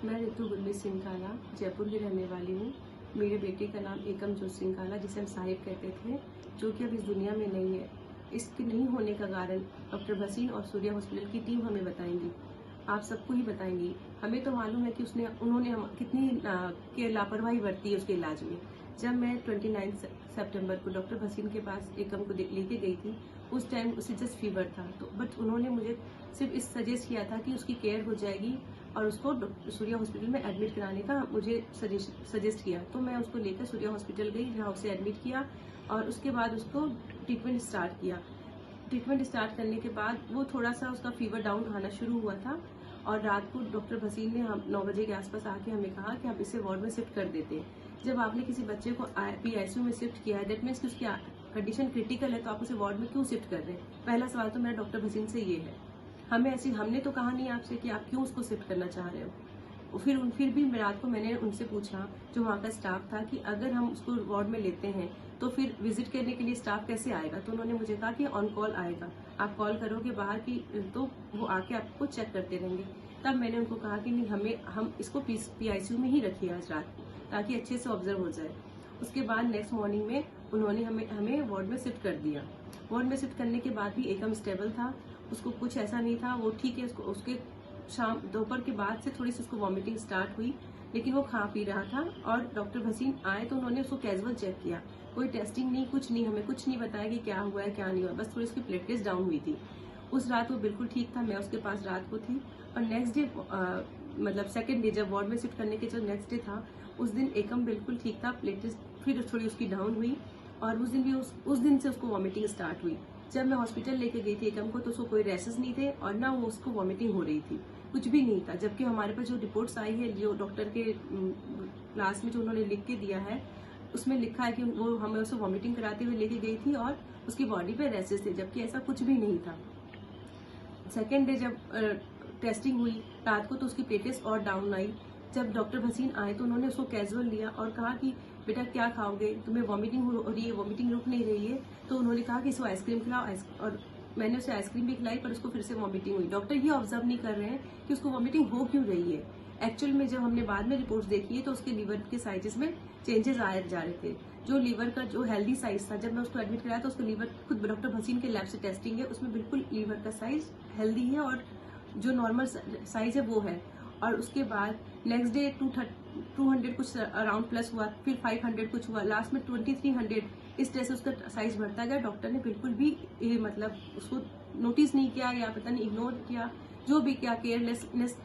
मैं ऋतु गुरमीत सिंह काला जयपुर की रहने वाली हूँ। मेरे बेटे का नाम एकम जोत सिंह काला, जिसे हम साहिब कहते थे, जो कि अब इस दुनिया में नहीं है। इसके नहीं होने का कारण डॉक्टर भसीन और सूर्या हॉस्पिटल की टीम हमें बताएंगी। आप सबको ही बताएंगी। हमें तो मालूम है कि उन्होंने कितनी लापरवाही बरती है उसके इलाज में। जब मैं 29 सितंबर को डॉक्टर भसीन के पास एकम को लेके गई थी, उस टाइम उसे जस्ट फीवर था, तो बट उन्होंने मुझे सिर्फ इस सजेस्ट किया था कि उसकी केयर हो जाएगी और उसको सूर्या हॉस्पिटल में एडमिट कराने का मुझे सजेस्ट किया। तो मैं उसको लेकर सूर्या हॉस्पिटल गई, जहाँ उसे एडमिट किया और उसके बाद उसको ट्रीटमेंट स्टार्ट किया। ट्रीटमेंट स्टार्ट करने के बाद वो थोड़ा सा उसका फीवर डाउन आना शुरू हुआ था और रात को डॉक्टर भसीन ने हम 9 बजे के आसपास आके हमें कहा कि आप इसे वार्ड में शिफ्ट कर देते हैं। जब आपने किसी बच्चे को PICU में शिफ्ट किया है, दैट मीन्स कि उसकी कंडीशन क्रिटिकल है, तो आप उसे वार्ड में क्यों शिफ्ट कर रहे हैं? पहला सवाल तो मेरा डॉक्टर भसीन से ये है। हमने तो कहा नहीं आपसे कि आप क्यों उसको शिफ्ट करना चाह रहे हो। फिर भी रात को मैंने उनसे पूछा, जो वहाँ का स्टाफ था, कि अगर हम उसको वार्ड में लेते हैं तो फिर विजिट करने के लिए स्टाफ कैसे आएगा? तो उन्होंने मुझे कहा कि ऑन कॉल आएगा, आप कॉल करोगे बाहर की तो वो आके आपको चेक करते रहेंगे। तब मैंने उनको कहा कि नहीं, हम इसको PICU में ही रखिए आज रात को, ताकि अच्छे से ऑब्जर्व हो जाए। उसके बाद नेक्स्ट मॉर्निंग में उन्होंने हमें वार्ड में शिफ्ट कर दिया। वार्ड में शिफ्ट करने के बाद भी एकम स्टेबल था, उसको कुछ ऐसा नहीं था, वो ठीक है। उसके दोपहर के बाद से थोड़ी सी उसको वॉमिटिंग स्टार्ट हुई, लेकिन वो खा पी रहा था। और डॉक्टर भसीन आए तो उन्होंने उसको कैजुअल चेक किया, कोई टेस्टिंग नहीं, कुछ नहीं, हमें कुछ नहीं बताया कि क्या हुआ है क्या नहीं हुआ, बस थोड़ी उसकी प्लेटलेट्स डाउन हुई थी। उस रात वो बिल्कुल ठीक था, मैं उसके पास रात को थी। और नेक्स्ट डे मतलब सेकेंड डे, जब वार्ड में शिफ्ट करने के जो नेक्स्ट डे था, उस दिन एकम बिल्कुल ठीक था, प्लेटलेट्स फिर थोड़ी उसकी डाउन हुई और उस दिन से उसको वॉमिटिंग स्टार्ट हुई। जब मैं हॉस्पिटल लेके गई थी एकम को, तो उसको कोई रेसेस नहीं थे और ना वो उसको वॉमिटिंग हो रही थी, कुछ भी नहीं था। जबकि हमारे पास जो रिपोर्ट्स आई है, जो डॉक्टर के क्लास में जो उन्होंने लिख के दिया है, उसमें लिखा है कि वो हमें उसे वॉमिटिंग कराते हुए लेके गई थी और उसकी बॉडी पे रेसेस थे, जबकि ऐसा कुछ भी नहीं था। सेकेंड डे जब टेस्टिंग हुई रात को, तो उसकी प्लेटलेट्स और डाउन आई। जब डॉक्टर भसीन आए तो उन्होंने उसको कैजुअल लिया और कहा कि बेटा क्या खाओगे, तुम्हें वॉमिटिंग हो रही है, वॉमिटिंग रुक नहीं रही है। तो उन्होंने कहा कि इसको आइसक्रीम खिलाओ, और मैंने उसे आइसक्रीम भी खिलाई, पर उसको फिर से वॉमिटिंग हुई। डॉक्टर ये ऑब्जर्व नहीं कर रहे हैं कि उसको वॉमिटिंग हो क्यों रही है। एक्चुअल में जब हमने बाद में रिपोर्ट्स देखी है तो उसके लीवर के साइजेस में चेंजेस आए जा रहे थे। जो लीवर का जो हेल्दी साइज था, जब मैं उसको एडमिट कराया तो उसका लीवर, खुद डॉक्टर भसीन के लैब से टेस्टिंग है, उसमें बिल्कुल लीवर का साइज हेल्दी है और जो नॉर्मल साइज है वो है। और उसके बाद नेक्स्ट डे 200 कुछ अराउंड प्लस हुआ, फिर 500 कुछ हुआ, लास्ट में 2300। इस तरह से उसका साइज बढ़ता गया। डॉक्टर ने बिल्कुल भी मतलब उसको नोटिस नहीं किया या पता नहीं इग्नोर किया, जो भी किया, केयरलेसनेस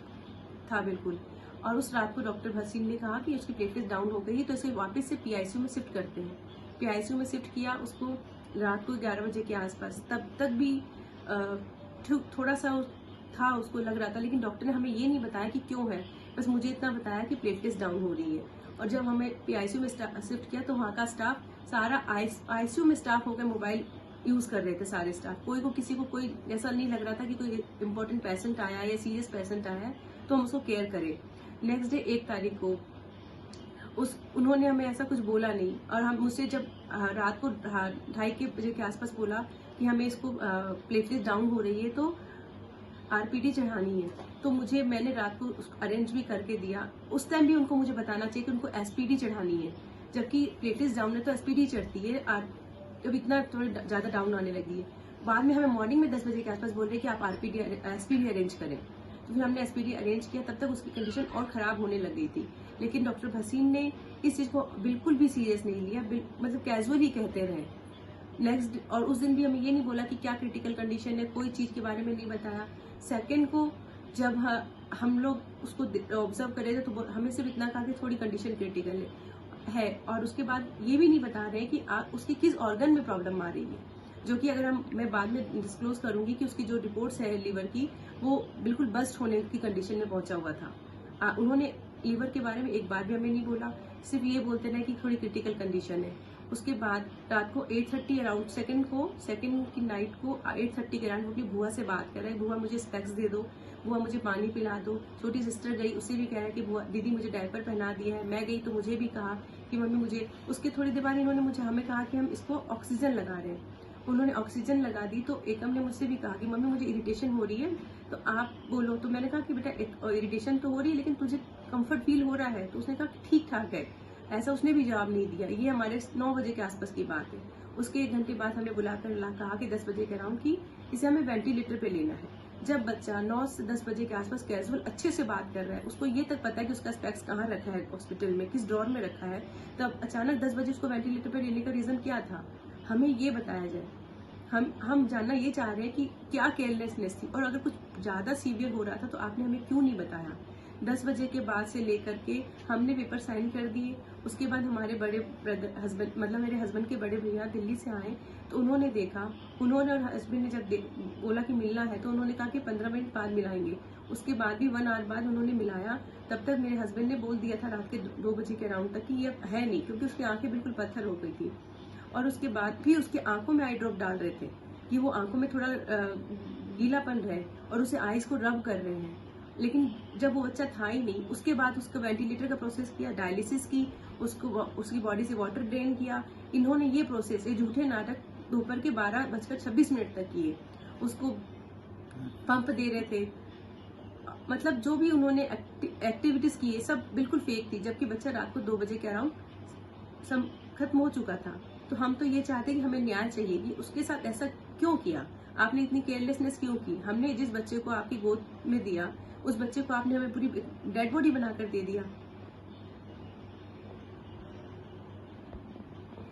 था बिल्कुल। और उस रात को डॉक्टर भसीन ने कहा कि उसकी प्लेटलेट्स डाउन हो गई, तो इसे वापस से PICU में शिफ्ट करते हैं। PICU में शिफ्ट किया उसको रात को 11 बजे के आसपास। तब तक भी थोड़ा सा था, उसको लग रहा था, लेकिन डॉक्टर ने हमें ये नहीं बताया कि क्यों है, बस मुझे इतना बताया कि प्लेटलेट्स डाउन हो रही है। और जब हमें PICU में शिफ्ट किया तो वहाँ का स्टाफ सारा ICU में स्टाफ होकर मोबाइल यूज कर रहे थे, सारे स्टाफ। किसी को कोई ऐसा नहीं लग रहा था कि कोई इंपॉर्टेंट पेशेंट आया है या सीरियस पेशेंट आया है तो हम उसको केयर करें। नेक्स्ट डे 1 तारीख को उन्होंने हमें ऐसा कुछ बोला नहीं। और हम मुझसे जब रात को 2:30 बजे के आसपास बोला कि हमें इसको प्लेटलेट डाउन हो रही है तो RPT चढ़ानी है, तो मैंने रात को अरेंज भी करके दिया। उस टाइम भी उनको मुझे बताना चाहिए कि उनको SPD चढ़ानी है, जबकि प्लेटलेट्स डाउन है तो SPD चढ़ती है जब इतना थोड़ा ज्यादा डाउन आने लगी है। बाद में हमें मॉर्निंग में 10 बजे के आसपास बोल रहे कि आप SPD अरेंज करें, तो फिर हमने SPD अरेंज किया। तब तक उसकी कंडीशन और खराब होने लग गई थी, लेकिन डॉक्टर भसीन ने इस चीज को बिल्कुल भी सीरियस नहीं लिया, मतलब कैजुअली कहते रहे। नेक्स्ट और उस दिन भी हमें ये नहीं बोला कि क्या क्रिटिकल कंडीशन है, कोई चीज के बारे में नहीं बताया। सेकंड को जब हम लोग उसको ऑब्जर्व कर रहे थे तो हमें सिर्फ इतना कहा कि थोड़ी कंडीशन क्रिटिकल है, और उसके बाद ये भी नहीं बता रहे कि उसकी किस ऑर्गन में प्रॉब्लम आ रही है, जो कि अगर मैं बाद में डिस्क्लोज करूंगी कि उसकी जो रिपोर्ट्स है लीवर की, वो बिल्कुल बस्ट होने की कंडीशन में पहुंचा हुआ था। उन्होंने लीवर के बारे में एक बार भी हमें नहीं बोला, सिर्फ ये बोलते रहे कि थोड़ी क्रिटिकल कंडीशन है। उसके बाद रात को 8:30 अराउंड सेकंड की नाइट को 8:30 के अराउंड होगी, बुआ से बात कर रहे हैं, बुआ मुझे स्पेक्स दे दो, बुआ मुझे पानी पिला दो। छोटी सिस्टर गई, उससे भी कह रहा है कि बुआ दीदी मुझे डायपर पहना दिया है। मैं गई तो मुझे भी कहा कि मम्मी मुझे, उसके थोड़ी देर बाद इन्होंने हमें कहा कि हम इसको ऑक्सीजन लगा रहे हैं। उन्होंने ऑक्सीजन लगा दी तो एकम ने मुझसे भी कहा कि मम्मी मुझे इरिटेशन हो रही है, तो आप बोलो। तो मैंने कहा कि बेटा इरिटेशन तो हो रही है लेकिन तुझे कंफर्ट फील हो रहा है? तो उसने कहा कि ठीक ठाक है। ऐसा उसने भी जवाब नहीं दिया। ये हमारे 9 बजे के आसपास की बात है। उसके 1 घंटे बाद हमें बुलाकर कहा कि 10 बजे के अराउंड कि इसे हमें वेंटिलेटर पे लेना है। जब बच्चा 9 से 10 बजे के आसपास कैजुअल अच्छे से बात कर रहा है, उसको ये तक पता है कि उसका स्पेक्स कहाँ रखा है हॉस्पिटल में, किस ड्रॉर में रखा है, तब अचानक 10 बजे उसको वेंटिलेटर पे लेने का रीजन क्या था? हमें ये बताया जाए। हम जानना ये चाह रहे हैं कि क्या केयरलेसनेस थी, और अगर कुछ ज्यादा सीवियर हो रहा था तो आपने हमें क्यों नहीं बताया? 10 बजे के बाद से लेकर के हमने पेपर साइन कर दिए। उसके बाद हमारे बड़े हस्बैंड, मतलब मेरे हस्बैंड के बड़े भैया दिल्ली से आए, तो उन्होंने देखा। उन्होंने और हस्बैंड ने जब बोला कि मिलना है तो उन्होंने कहा कि 15 मिनट बाद मिलाएंगे। उसके बाद भी 1 आवर बाद उन्होंने मिलाया। तब तक मेरे हस्बैंड ने बोल दिया था रात के 2 बजे के अराउंड तक कि ये है नहीं, क्योंकि उसकी आंखें बिल्कुल पत्थर हो गई थी। और उसके बाद भी उसकी आंखों में आई ड्रॉप डाल रहे थे कि वो आंखों में थोड़ा गीलापन रहे, और उसे आईज को रब कर रहे हैं। लेकिन जब वो बच्चा था ही नहीं, उसके बाद उसको वेंटिलेटर का प्रोसेस किया, डायलिसिस की, उसकी बॉडी से वाटर ड्रेन किया। इन्होंने ये प्रोसेस, ये झूठे नाटक दोपहर के 12:26 तक किए। उसको पंप दे रहे थे, मतलब जो भी उन्होंने एक्टिविटीज की सब बिल्कुल फेक थी, जबकि बच्चा रात को 2 बजे के अराउंड खत्म हो चुका था। तो हम तो ये चाहते हैं कि हमें न्याय चाहिए कि उसके साथ ऐसा क्यों किया, आपने इतनी केयरलेसनेस क्यों की? हमने जिस बच्चे को आपकी गोद में दिया, उस बच्चे को आपने हमें पूरी डेड बॉडी बनाकर दे दिया।